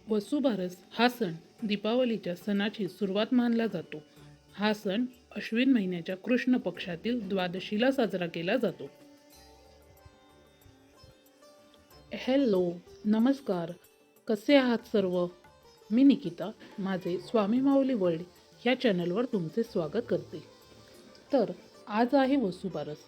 वसुबारस हा सण दीपावलीच्या सणाची सुरुवात मानला जातो. हा सण अश्विन महिन्याच्या कृष्ण पक्षातील द्वादशीला साजरा केला जातो. हॅलो, नमस्कार. कसे आहात सर्व? मी निकिता माझे स्वामी माऊली वर्ल्ड ह्या चॅनलवर तुमचे स्वागत करते. तर आज आहे वसुबारस.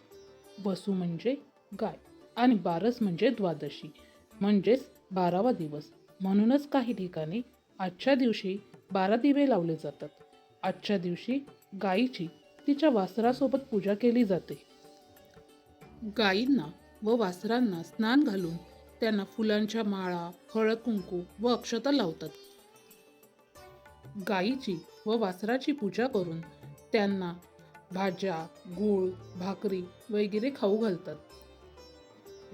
वसू म्हणजे गाय आणि बारस म्हणजे द्वादशी म्हणजेच 12वा दिवस. म्हणूनच काही ठिकाणी आजच्या दिवशी 12 दिवे लावले जातात. आजच्या दिवशी गायीची तिच्या वासरासोबत पूजा केली जाते. गायींना व वासरांना स्नान घालून त्यांना फुलांच्या माळा, हळद-कुंकू व अक्षता लावतात. गायीची व वासराची पूजा करून त्यांना भाज्या, गूळ, भाकरी वगैरे खाऊ घालतात.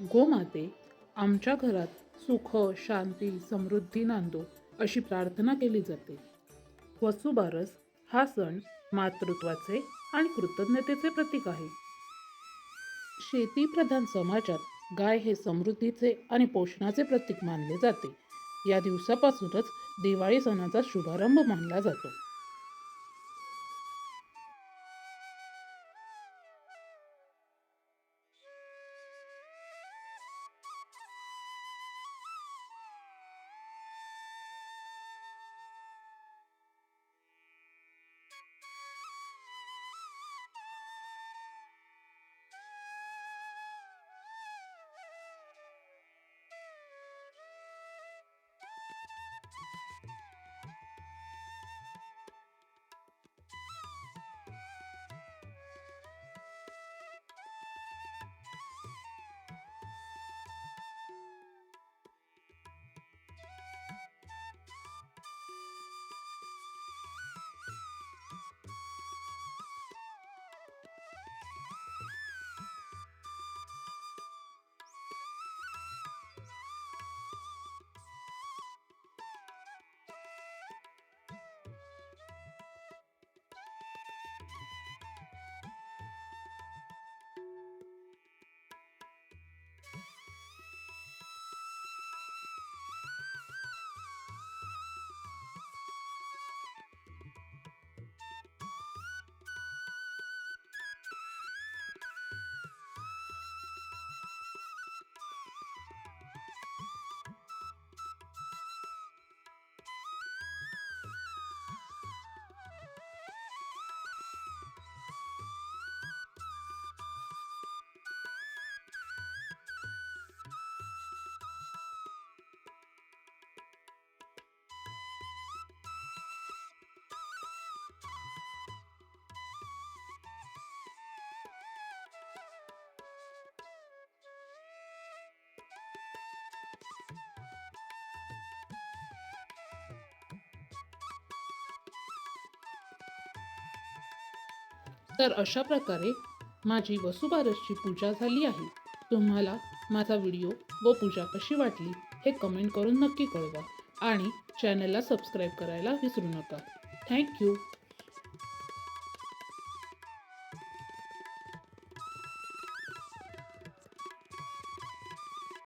गोमाते, आमच्या घरात सुख, शांती, समृद्धी नांदो अशी प्रार्थना केली जाते. वसुबारस हा सण मातृत्वाचे आणि कृतज्ञतेचे प्रतीक आहे. शेतीप्रधान समाजात गाय हे समृद्धीचे आणि पोषणाचे प्रतीक मानले जाते. या दिवसापासूनच दिवाळी सणाचा शुभारंभ मानला जातो. तर अशा प्रकारे माझी वसुबारसची पूजा झाली आहे. तुम्हाला माझा व्हिडिओ व पूजा कशी वाटली हे कमेंट करून नक्की कळवा आणि चॅनलला सबस्क्राईब करायला विसरू नका. थँक्यू.